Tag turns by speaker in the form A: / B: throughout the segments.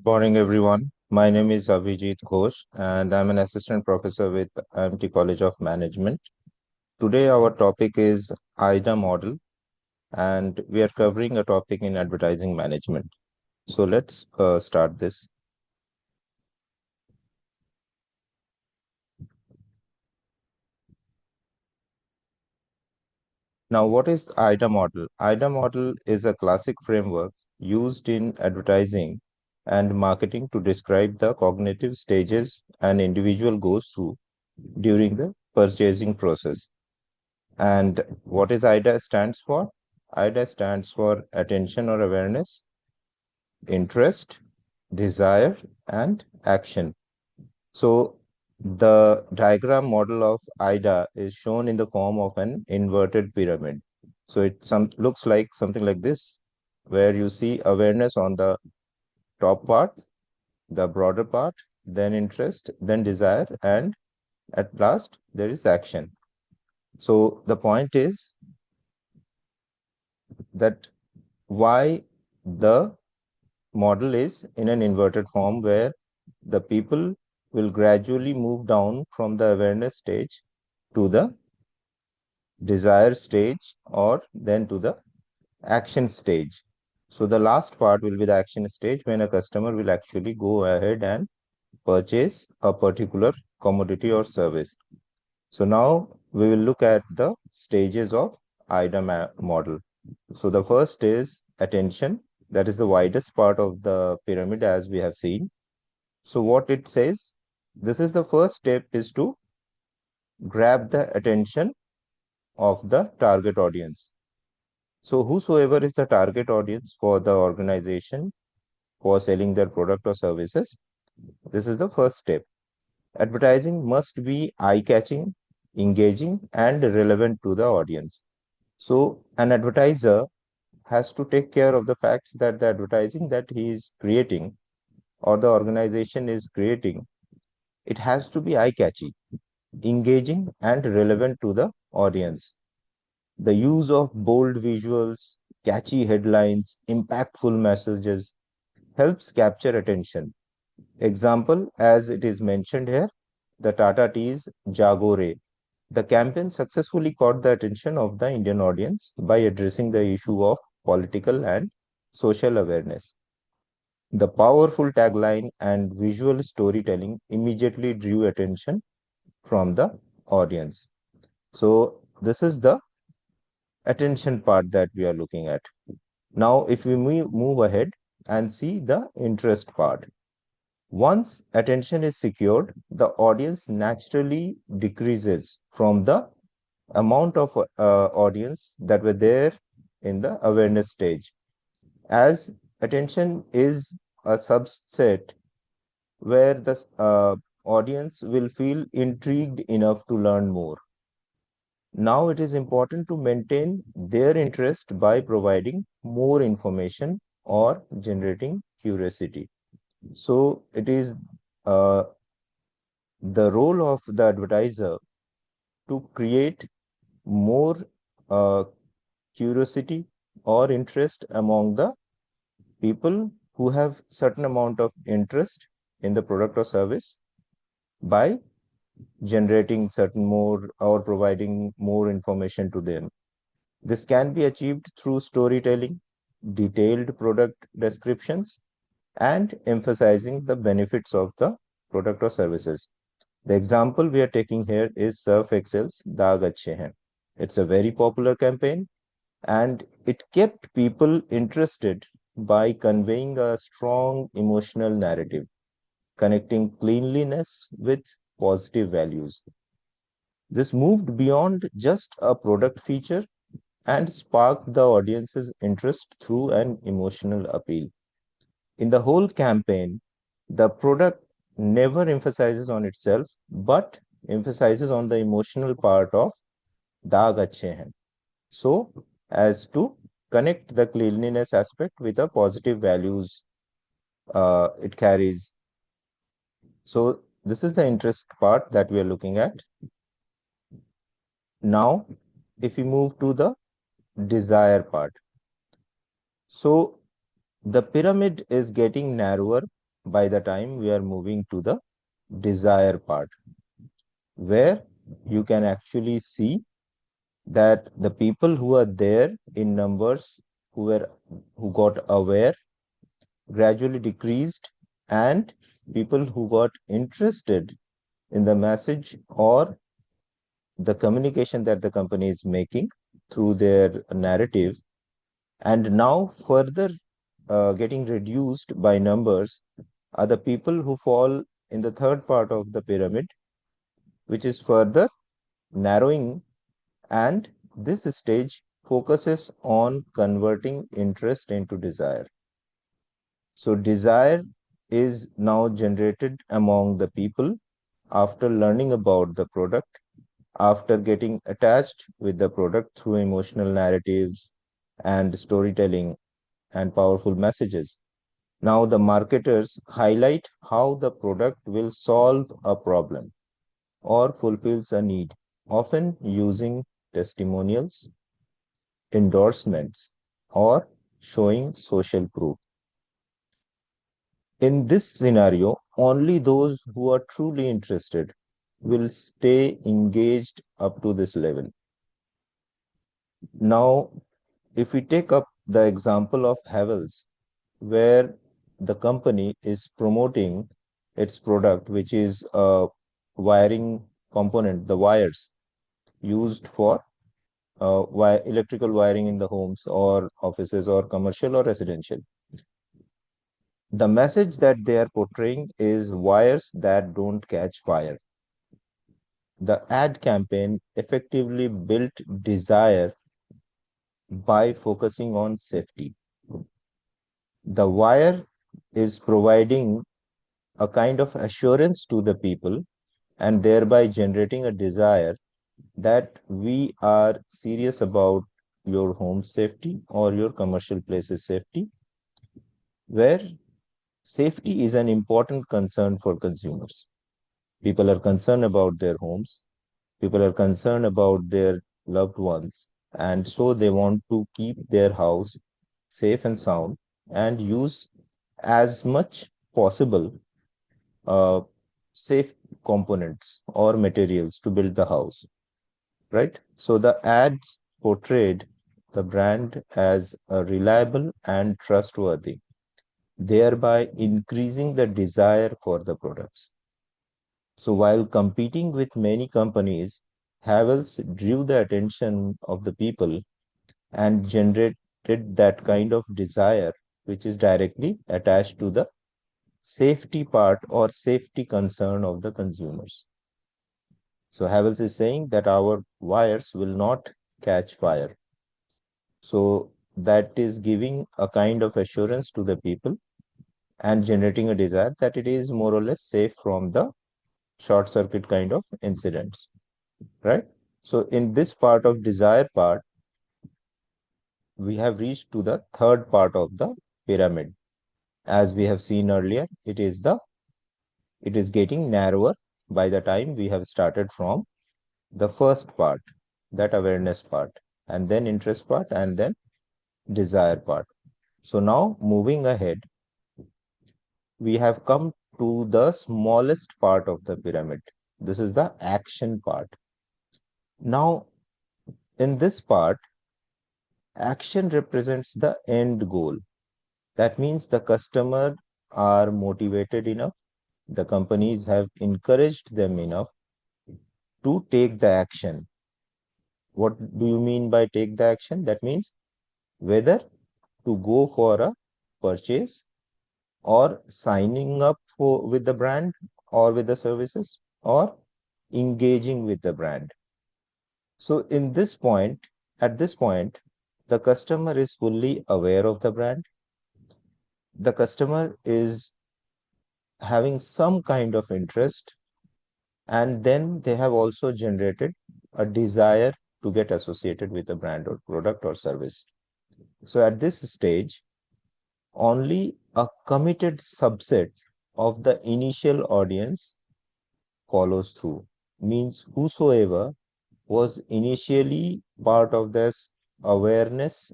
A: Morning, everyone. My name is Abhijit Ghosh, and I'm an assistant professor with IIMT College of Management. Today, our topic is Aida model, and we are covering a topic in advertising management. So let's start this. Now, what is Aida model? Aida model is a classic framework used in advertising and marketing to describe the cognitive stages an individual goes through during the purchasing process. And what is IDA stands for? IDA stands for attention or awareness, interest, desire, and action. So the diagram model of IDA is shown in the form of an inverted pyramid. So it looks like something like this, where you see awareness on the top part, the broader part, then interest, then desire, and at last there is action. So the point is that why the model is in an inverted form where the people will gradually move down from the awareness stage to the desire stage or then to the action stage. So the last part will be the action stage when a customer will actually go ahead and purchase a particular commodity or service. So now we will look at the stages of IDA model. So the first is attention. That is the widest part of the pyramid as we have seen. So what it says, this is the first step is to grab the attention of the target audience. So whosoever is the target audience for the organization for selling their product or services, this is the first step. Advertising must be eye-catching, engaging, and relevant to the audience. So an advertiser has to take care of the facts that the advertising that he is creating or the organization is creating, it has to be eye-catchy, engaging, and relevant to the audience. The use of bold visuals, catchy headlines, impactful messages helps capture attention. Example, as it is mentioned here, the Tata Tea's Jago Re. The campaign successfully caught the attention of the Indian audience by addressing the issue of political and social awareness. The powerful tagline and visual storytelling immediately drew attention from the audience. So, this is the attention part that we are looking at. Now, if we move ahead and see the interest part. Once attention is secured, the audience naturally decreases from the amount of audience that were there in the awareness stage. As attention is a subset where the audience will feel intrigued enough to learn more. Now it is important to maintain their interest by providing more information or generating curiosity. So it is uh, the role of the advertiser to create more uh, curiosity or interest among the people who have certain amount of interest in the product or service by generating certain more or providing more information to them. This can be achieved through storytelling, detailed product descriptions, and emphasizing the benefits of the product or services. The example we are taking here is Surf Excel's Daag Achhe Hain. It's a very popular campaign and it kept people interested by conveying a strong emotional narrative, connecting cleanliness with positive values. This moved beyond just a product feature and sparked the audience's interest through an emotional appeal. In the whole campaign, the product never emphasizes on itself, but emphasizes on the emotional part of Daag Achhe Hain. So, as to connect the cleanliness aspect with the positive values it carries. So, this is the interest part that we are looking at. Now, if we move to the desire part. So, the pyramid is getting narrower by the time we are moving to the desire part, where you can actually see that the people who are there in numbers who got aware gradually decreased, and people who got interested in the message or the communication that the company is making through their narrative, and now further getting reduced by numbers, are the people who fall in the third part of the pyramid, which is further narrowing. And this stage focuses on converting interest into desire. So desire is now generated among the people after learning about the product, after getting attached with the product through emotional narratives and storytelling and powerful messages. Now the marketers highlight how the product will solve a problem or fulfills a need, often using testimonials, endorsements, or showing social proof. In this scenario, only those who are truly interested will stay engaged up to this level. Now, if we take up the example of Havells, where the company is promoting its product, which is a wiring component, the wires used for electrical wiring in the homes or offices or commercial or residential. The message that they are portraying is wires that don't catch fire. The ad campaign effectively built desire by focusing on safety. The wire is providing a kind of assurance to the people and thereby generating a desire that we are serious about your home safety or your commercial places safety, where safety is an important concern for consumers. People are concerned about their homes, people are concerned about their loved ones, and so they want to keep their house safe and sound and use as much possible uh, safe components or materials to build the house, right? So the ads portrayed the brand as a reliable and trustworthy, thereby increasing the desire for the products. So while competing with many companies, Havells drew the attention of the people and generated that kind of desire which is directly attached to the safety part or safety concern of the consumers. So Havells is saying that our wires will not catch fire. So that is giving a kind of assurance to the people and generating a desire that it is more or less safe from the short circuit kind of incidents, right? So in this part of desire part, we have reached to the third part of the pyramid. As we have seen earlier, it is getting narrower by the time we have started from the first part, that awareness part, and then interest part, and then desire part. So now moving ahead, we have come to the smallest part of the pyramid. This is the action part. Now, in this part, action represents the end goal. That means the customer are motivated enough, the companies have encouraged them enough to take the action. What do you mean by take the action? That means whether to go for a purchase or signing up for with the brand or with the services or engaging with the brand. So at this point, the customer is fully aware of the brand. The customer is having some kind of interest, and then they have also generated a desire to get associated with a brand or product or service. So at this stage, only a committed subset of the initial audience follows through. Means whosoever was initially part of this awareness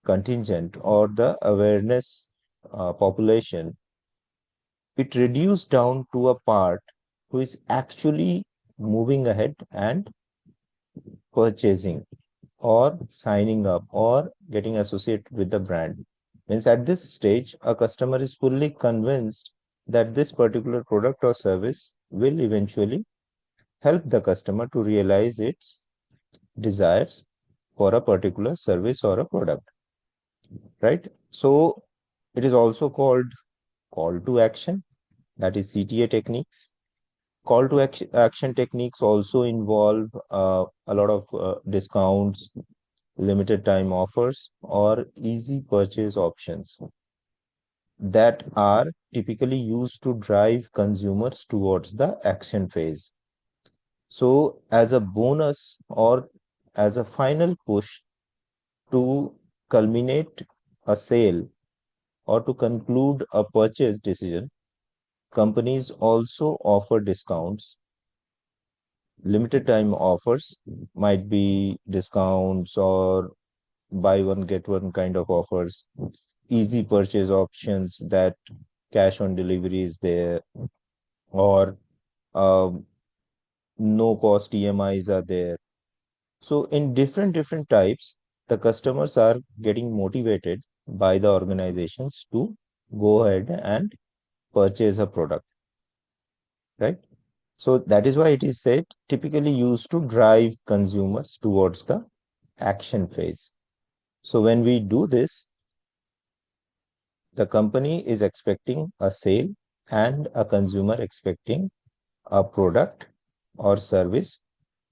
A: contingent or the awareness population it reduced down to a part who is actually moving ahead and purchasing or signing up or getting associated with the brand. Means at this stage, a customer is fully convinced that this particular product or service will eventually help the customer to realize its desires for a particular service or a product, right? So it is also called call to action, that is CTA techniques. Call to action techniques also involve a lot of discounts, limited time offers, or easy purchase options that are typically used to drive consumers towards the action phase. So, as a bonus or as a final push to culminate a sale or to conclude a purchase decision, companies also offer discounts. Limited time offers might be discounts or buy one get one kind of offers, easy purchase options that cash on delivery is there, or um, no cost EMIs are there. So in different types, the customers are getting motivated by the organizations to go ahead and purchase a product, right? So that is why it is said typically used to drive consumers towards the action phase. So when we do this, the company is expecting a sale and a consumer expecting a product or service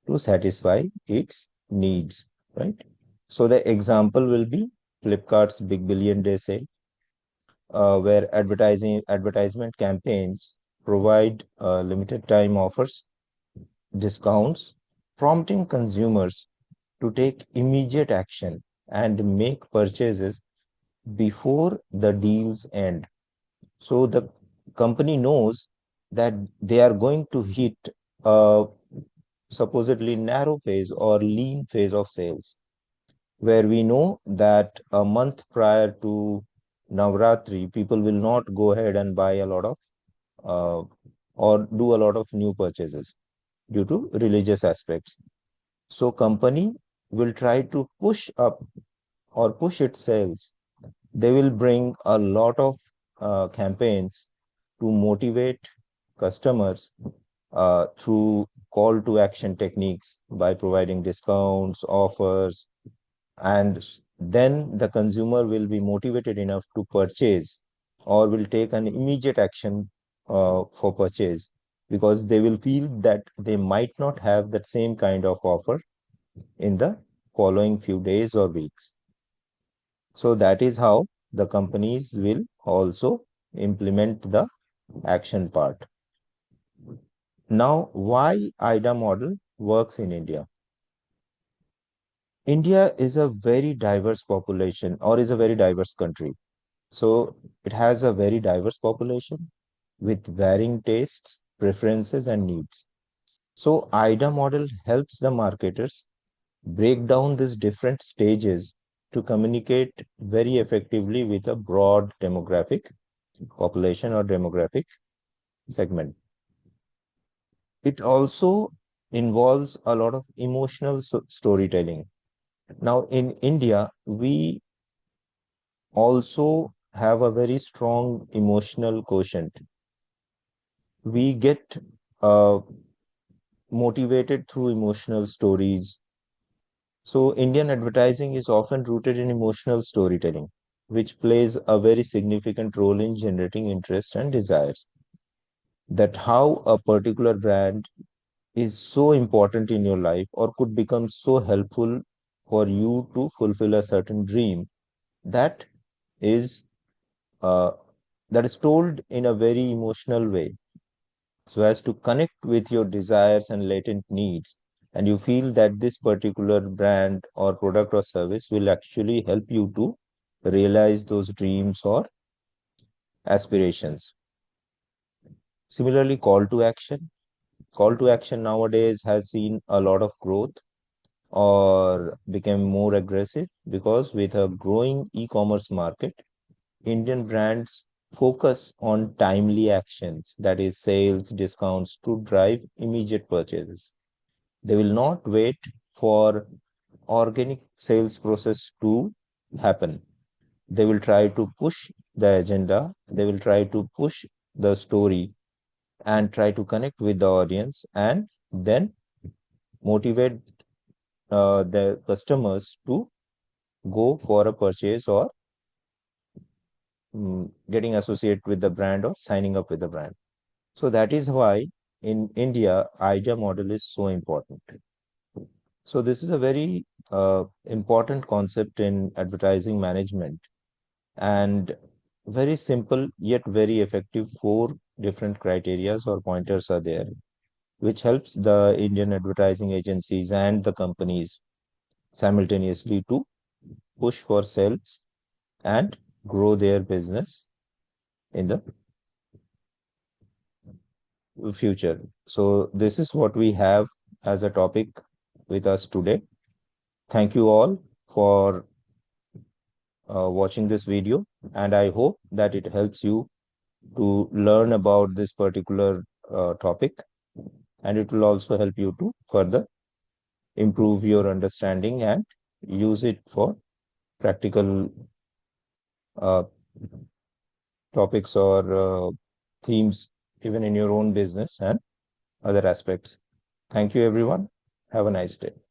A: to satisfy its needs, right? So the example will be Flipkart's Big Billion Day sale, where advertisement campaigns provide limited time offers, discounts, prompting consumers to take immediate action and make purchases before the deals end. So the company knows that they are going to hit a supposedly narrow phase or lean phase of sales, where we know that a month prior to Navratri, people will not go ahead and buy a lot of uh, or do a lot of new purchases due to religious aspects. So company will try to push up or push its sales. They will bring a lot of campaigns to motivate customers through call to action techniques by providing discounts, offers, and then the consumer will be motivated enough to purchase or will take an immediate action for purchase because they will feel that they might not have that same kind of offer in the following few days or weeks. So that is how the companies will also implement the action part. Now, why Aida model works in India? India is a very diverse population or is a very diverse country. So it has a very diverse population with varying tastes, preferences, and needs. So Aida model helps the marketers break down these different stages to communicate very effectively with a broad demographic population or demographic segment. It also involves a lot of emotional storytelling. Now, in India, we also have a very strong emotional quotient. We get uh, motivated through emotional stories. So, Indian advertising is often rooted in emotional storytelling, which plays a very significant role in generating interest and desires. That how a particular brand is so important in your life or could become so helpful for you to fulfill a certain dream that is uh, that is told in a very emotional way so as to connect with your desires and latent needs, and you feel that this particular brand or product or service will actually help you to realize those dreams or aspirations. Similarly, call to action nowadays has seen a lot of growth or became more aggressive because with a growing e-commerce market, Indian brands focus on timely actions, that is, sales, discounts to drive immediate purchases. They will not wait for organic sales process to happen. They will try to push the agenda, they will try to push the story and try to connect with the audience and then motivate the customers to go for a purchase or getting associated with the brand or signing up with the brand. So that is why in India, Aida model is so important. So this is a very important concept in advertising management and very simple yet very effective. Four different criterias or pointers are there, which helps the Indian advertising agencies and the companies simultaneously to push for sales and grow their business in the future. So this is what we have as a topic with us today. Thank you all for watching this video, and I hope that it helps you to learn about this particular topic, and it will also help you to further improve your understanding and use it for practical uh, topics or themes, even in your own business and other aspects. Thank you, everyone. Have a nice day.